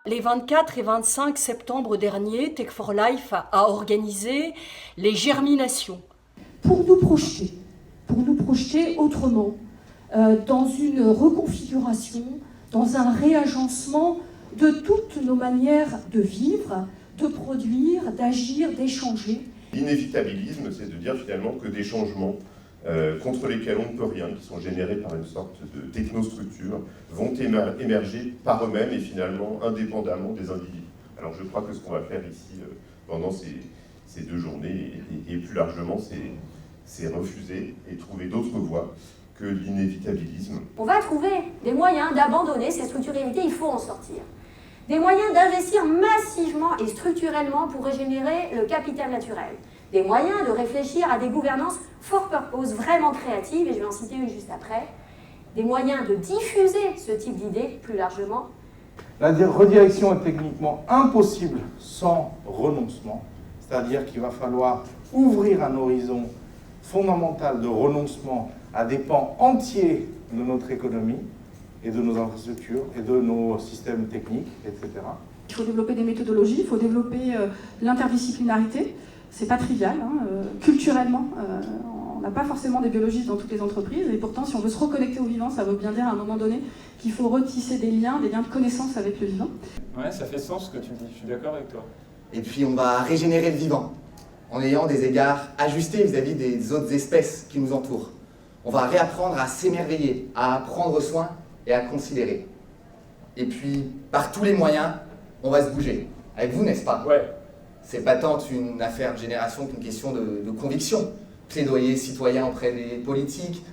Les 24 et 25 septembre dernier, Tech for Life a organisé les germinations. Pour nous projeter autrement, dans une reconfiguration, dans un réagencement de toutes nos manières de vivre, de produire, d'agir, d'échanger. L'inévitabilisme, c'est de dire finalement que des changements contre lesquels on ne peut rien, qui sont générés par une sorte de technostructure, vont émerger par eux-mêmes et finalement indépendamment des individus. Alors je crois que ce qu'on va faire ici pendant ces 2 journées et plus largement, c'est refuser et trouver d'autres voies que l'inévitabilisme. On va trouver des moyens d'abandonner ces structuralités, il faut en sortir. Des moyens d'investir massivement et structurellement pour régénérer le capital naturel. Des moyens de réfléchir à des gouvernances for purpose vraiment créatives, et je vais en citer une juste après. Des moyens de diffuser ce type d'idées plus largement. La redirection est techniquement impossible sans renoncement, c'est-à-dire qu'il va falloir ouvrir un horizon fondamental de renoncement à des pans entiers de notre économie et de nos infrastructures et de nos systèmes techniques, etc. Il faut développer des méthodologies, il faut développer l'interdisciplinarité. C'est pas trivial, culturellement, on n'a pas forcément des biologistes dans toutes les entreprises, et pourtant si on veut se reconnecter au vivant, ça veut bien dire à un moment donné qu'il faut retisser des liens de connaissance avec le vivant. Ouais, ça fait sens ce que tu dis, je suis d'accord avec toi. Et puis on va régénérer le vivant, en ayant des égards ajustés vis-à-vis des autres espèces qui nous entourent. On va réapprendre à s'émerveiller, à prendre soin et à considérer. Et puis, par tous les moyens, on va se bouger. Avec vous, n'est-ce pas ? Ouais. C'est pas tant une affaire de génération qu'une question de conviction. Plaidoyer citoyen auprès des politiques,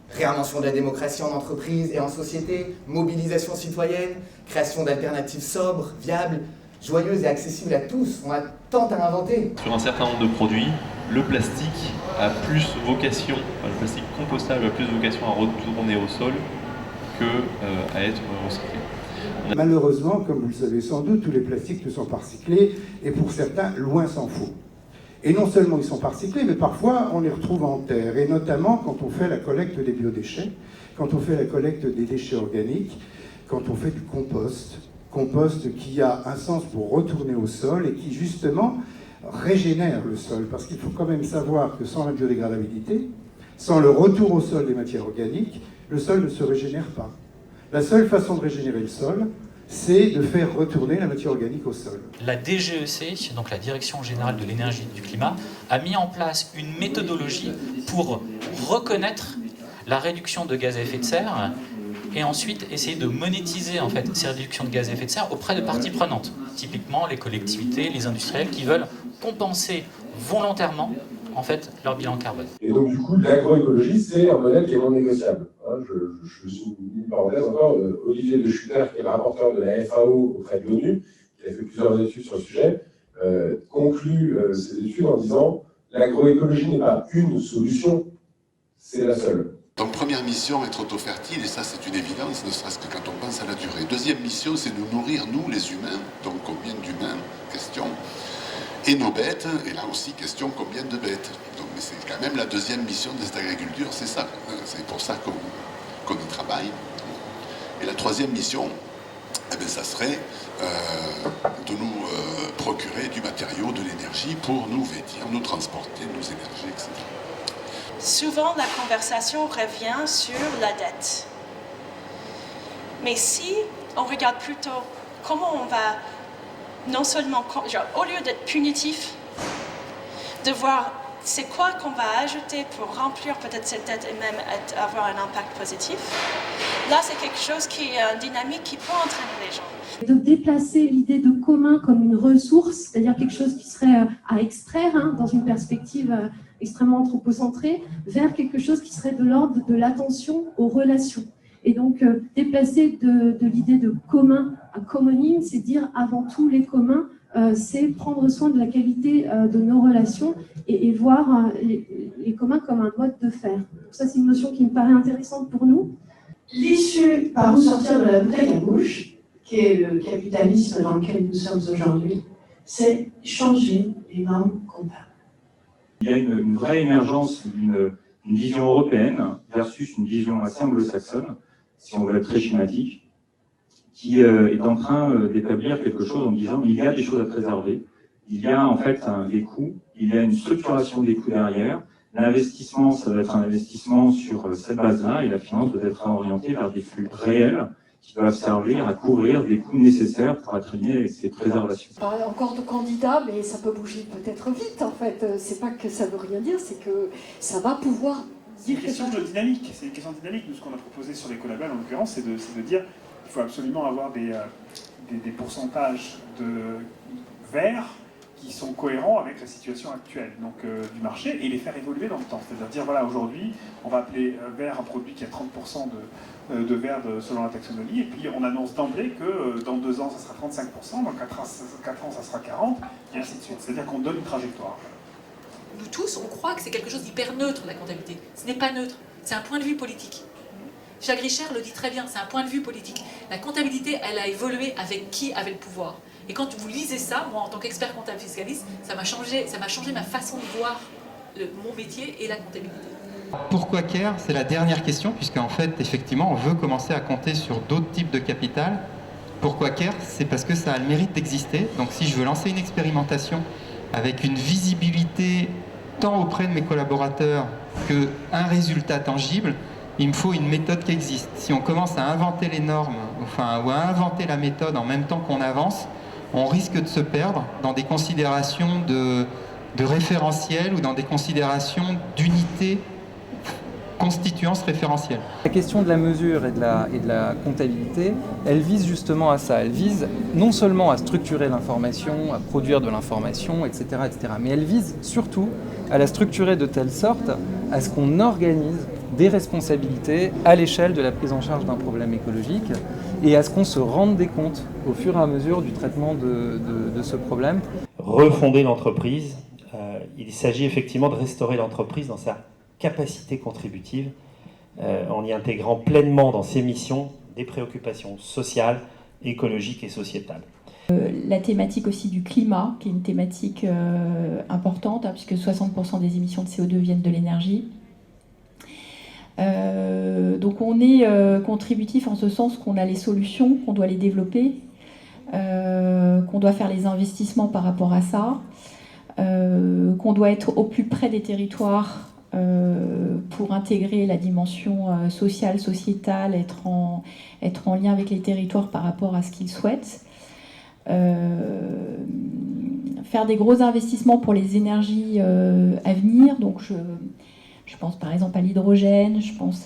réinvention de la démocratie en entreprise et en société, mobilisation citoyenne, création d'alternatives sobres, viables, joyeuses et accessibles à tous. On a tant à inventer. Sur un certain nombre de produits, le plastique a plus vocation, le plastique compostable a plus vocation à retourner au sol qu'à être recyclé. Malheureusement, comme vous le savez sans doute, tous les plastiques ne sont pas recyclés, et pour certains, loin s'en faut. Et non seulement ils sont pas recyclés, mais parfois on les retrouve en terre, et notamment quand on fait la collecte des biodéchets, quand on fait la collecte des déchets organiques, quand on fait du compost qui a un sens pour retourner au sol et qui justement régénère le sol, parce qu'il faut quand même savoir que sans la biodégradabilité, sans le retour au sol des matières organiques, le sol ne se régénère pas. La seule façon de régénérer le sol, c'est de faire retourner la matière organique au sol. La DGEC, donc la Direction Générale de l'Énergie et du Climat, a mis en place une méthodologie pour reconnaître la réduction de gaz à effet de serre et ensuite essayer de monétiser en fait, ces réductions de gaz à effet de serre auprès de parties prenantes. Typiquement les collectivités, les industriels qui veulent compenser volontairement en fait, leur bilan carbone. Et donc du coup, l'agroécologie, c'est un modèle qui est non négociable. Je souligne une parenthèse encore, Olivier de Schutter, qui est le rapporteur de la FAO auprès de l'ONU, qui a fait plusieurs études sur le sujet, conclut ces études en disant « l'agroécologie n'est pas une solution, c'est la seule ». Donc première mission, être auto-fertile, et ça c'est une évidence, ne serait-ce que quand on pense à la durée. Deuxième mission, c'est de nourrir nous, les humains, donc combien d'humains, question, et nos bêtes, et là aussi question combien de bêtes. Donc, mais c'est quand même la deuxième mission de cette agriculture, c'est ça. C'est pour ça qu'on y travaille. Et la troisième mission, eh bien, ça serait de nous procurer du matériau, de l'énergie pour nous vêtir, nous transporter, nos énergies, etc. Souvent, la conversation revient sur la dette. Mais si on regarde plutôt comment on va, non seulement, au lieu d'être punitif, de voir c'est quoi qu'on va ajouter pour remplir peut-être cette dette et même avoir un impact positif, là c'est quelque chose qui est une dynamique qui peut entraîner les gens. De déplacer l'idée de commun comme une ressource, c'est-à-dire quelque chose qui serait à extraire dans une perspective extrêmement anthropocentrée, vers quelque chose qui serait de l'ordre de l'attention aux relations. Et donc déplacer de l'idée de commun à commoning, c'est dire avant tout les communs, c'est prendre soin de la qualité de nos relations et voir les communs comme un mode de faire. Donc ça, c'est une notion qui me paraît intéressante pour nous. L'issue par où sortir de la bouteille à mouche, qui est le capitalisme dans lequel nous sommes aujourd'hui, c'est changer les normes comptables. Il y a une vraie émergence d'une vision européenne versus une vision assez anglo-saxonne, si on veut être très schématique, qui est en train d'établir quelque chose en disant il y a des choses à préserver, il y a en fait des coûts, il y a une structuration des coûts derrière. L'investissement, ça doit être un investissement sur cette base-là, et la finance doit être orientée vers des flux réels qui doivent servir à couvrir des coûts nécessaires pour atteindre ces préservations. Pas encore de candidat, mais ça peut bouger peut-être vite en fait. C'est pas que ça veut rien dire, c'est que ça va pouvoir dire quelque chose. C'est une question de dynamique. C'est une question de dynamique. Nous, ce qu'on a proposé sur l'écolabel, en l'occurrence, c'est de dire qu'il faut absolument avoir des pourcentages de verts qui sont cohérents avec la situation actuelle du marché et les faire évoluer dans le temps. C'est-à-dire dire, voilà, aujourd'hui, on va appeler vert un produit qui a 30% de vert selon la taxonomie, et puis on annonce d'emblée que dans 2 ans, ça sera 35%, dans 4 ans, ça sera 40%, et ainsi de suite. C'est-à-dire qu'on donne une trajectoire. Nous tous, on croit que c'est quelque chose d'hyper neutre, la comptabilité. Ce n'est pas neutre, c'est un point de vue politique. Jacques Richard le dit très bien, c'est un point de vue politique. La comptabilité, elle a évolué avec qui avait le pouvoir. Et quand vous lisez ça, moi en tant qu'expert comptable fiscaliste, ça m'a changé ma façon de voir mon métier et la comptabilité. Pourquoi CARE? C'est la dernière question, puisqu'en fait, effectivement, on veut commencer à compter sur d'autres types de capital. Pourquoi CARE? C'est parce que ça a le mérite d'exister. Donc si je veux lancer une expérimentation avec une visibilité tant auprès de mes collaborateurs qu'un résultat tangible, il me faut une méthode qui existe. Si on commence à inventer les normes, ou à inventer la méthode en même temps qu'on avance, on risque de se perdre dans des considérations de référentiel ou dans des considérations d'unité constituant ce référentiel. La question de la mesure et de la comptabilité, elle vise justement à ça. Elle vise non seulement à structurer l'information, à produire de l'information, etc., mais elle vise surtout à la structurer de telle sorte à ce qu'on organise des responsabilités à l'échelle de la prise en charge d'un problème écologique et à ce qu'on se rende des comptes au fur et à mesure du traitement de ce problème. Refonder l'entreprise, il s'agit effectivement de restaurer l'entreprise dans sa capacité contributive, en y intégrant pleinement dans ses missions des préoccupations sociales, écologiques et sociétales. La thématique aussi du climat, qui est une thématique importante, puisque 60% des émissions de CO2 viennent de l'énergie. Donc on est contributif en ce sens qu'on a les solutions, qu'on doit les développer, qu'on doit faire les investissements par rapport à ça, qu'on doit être au plus près des territoires pour intégrer la dimension sociale, sociétale, être en lien avec les territoires par rapport à ce qu'ils souhaitent. Faire des gros investissements pour les énergies à venir, donc je pense par exemple à l'hydrogène, je pense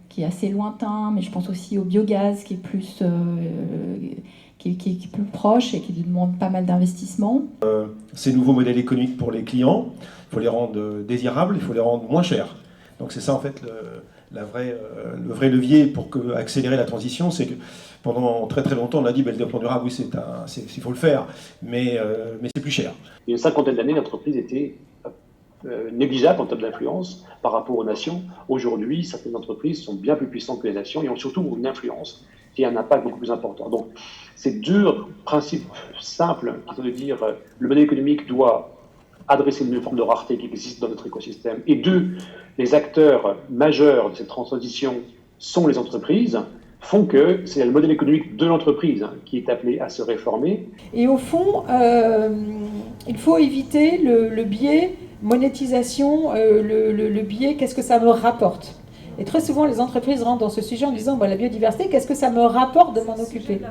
qui est assez lointain, mais je pense aussi au biogaz qui est plus proche et qui demande pas mal d'investissements. Ces nouveaux modèles économiques pour les clients, il faut les rendre désirables, il faut les rendre moins chers. Donc c'est ça en fait le vrai levier pour accélérer la transition, c'est que pendant très très longtemps on a dit le développement durable, oui il faut le faire, mais c'est plus cher. Il y a une cinquantaine d'années, l'entreprise était négligeable en termes d'influence par rapport aux nations. Aujourd'hui, certaines entreprises sont bien plus puissantes que les nations et ont surtout une influence qui a un impact beaucoup plus important. Donc, c'est deux principes simples qui sont de dire le modèle économique doit adresser une forme de rareté qui existe dans notre écosystème. Et deux, les acteurs majeurs de cette transition sont les entreprises, font que c'est le modèle économique de l'entreprise qui est appelé à se réformer. Et au fond, il faut éviter le biais monétisation, le biais qu'est-ce que ça me rapporte. Et très souvent, les entreprises rentrent dans ce sujet en disant la biodiversité, qu'est-ce que ça me rapporte de m'en occuper?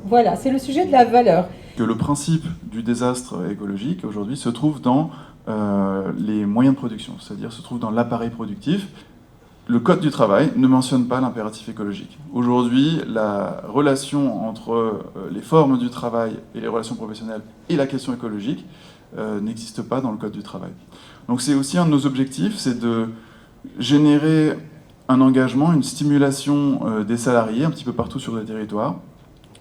Voilà, c'est le sujet de la valeur. Que le principe du désastre écologique aujourd'hui se trouve dans les moyens de production, c'est-à-dire se trouve dans l'appareil productif. Le Code du travail ne mentionne pas l'impératif écologique. Aujourd'hui, la relation entre les formes du travail et les relations professionnelles et la question écologique n'existe pas dans le Code du travail. Donc c'est aussi un de nos objectifs, c'est de générer un engagement, une stimulation des salariés un petit peu partout sur le territoire.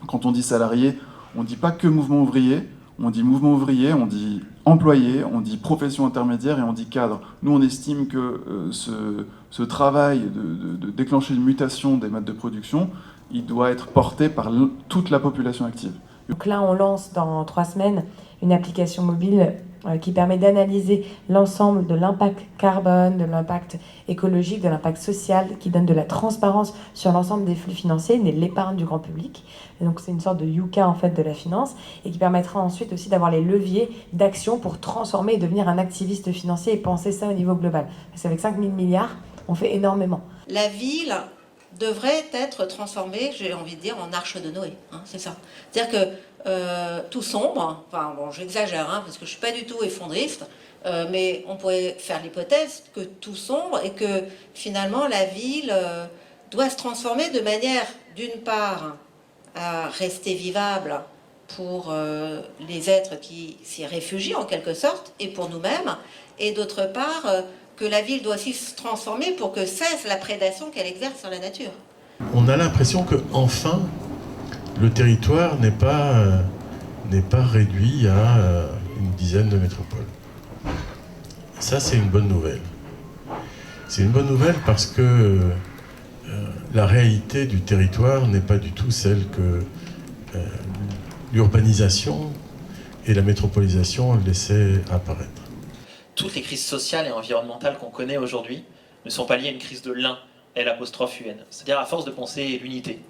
Quand on dit salariés, on ne dit pas que mouvement ouvrier, on dit mouvement ouvrier, on dit employé, on dit profession intermédiaire et on dit cadre. Nous, on estime que ce travail de déclencher une mutation des modes de production, il doit être porté par toute la population active. Donc là, on lance dans 3 semaines une application mobile qui permet d'analyser l'ensemble de l'impact carbone, de l'impact écologique, de l'impact social, qui donne de la transparence sur l'ensemble des flux financiers, l'épargne du grand public. Et donc c'est une sorte de Yuka en fait de la finance, et qui permettra ensuite aussi d'avoir les leviers d'action pour transformer et devenir un activiste financier et penser ça au niveau global. Parce qu'avec 5 000 milliards, on fait énormément. La ville devrait être transformée, j'ai envie de dire, en arche de Noé, hein, c'est ça. C'est-à-dire que tout sombre, enfin bon, j'exagère, hein, parce que je ne suis pas du tout effondriste, mais on pourrait faire l'hypothèse que tout sombre et que finalement la ville doit se transformer de manière, d'une part, à rester vivable pour les êtres qui s'y réfugient en quelque sorte, et pour nous-mêmes, et d'autre part, que la ville doit aussi se transformer pour que cesse la prédation qu'elle exerce sur la nature. On a l'impression que enfin le territoire n'est pas réduit à une dizaine de métropoles. Ça, c'est une bonne nouvelle. C'est une bonne nouvelle parce que la réalité du territoire n'est pas du tout celle que l'urbanisation et la métropolisation laissaient apparaître. Toutes les crises sociales et environnementales qu'on connaît aujourd'hui ne sont pas liées à une crise de l'un, L', c'est-à-dire à force de penser l'unité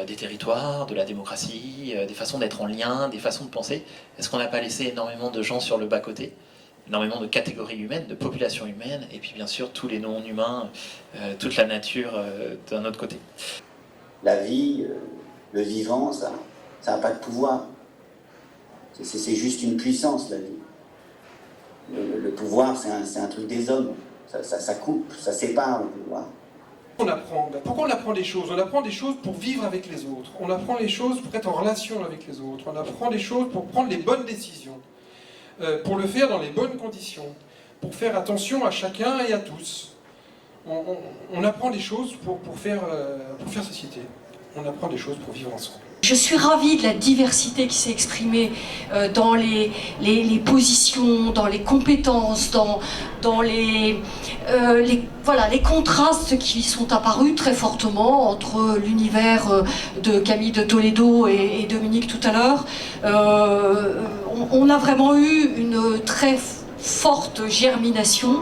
des territoires, de la démocratie, des façons d'être en lien, des façons de penser. Est-ce qu'on n'a pas laissé énormément de gens sur le bas-côté, énormément de catégories humaines, de populations humaines, et puis bien sûr tous les non-humains, toute la nature d'un autre côté. La vie, le vivant, ça n'a pas de pouvoir. C'est juste une puissance, la vie. Le pouvoir, c'est un truc des hommes. Ça coupe, ça sépare le pouvoir. On apprend. Pourquoi on apprend des choses? On apprend des choses pour vivre avec les autres. On apprend les choses pour être en relation avec les autres. On apprend des choses pour prendre les bonnes décisions. Pour le faire dans les bonnes conditions. Pour faire attention à chacun et à tous. On apprend des choses pour faire société. On apprend des choses pour vivre ensemble. Je suis ravie de la diversité qui s'est exprimée dans les positions, dans les compétences, dans les contrastes qui sont apparus très fortement entre l'univers de Camille de Toledo et Dominique tout à l'heure. On a vraiment eu une très forte germination.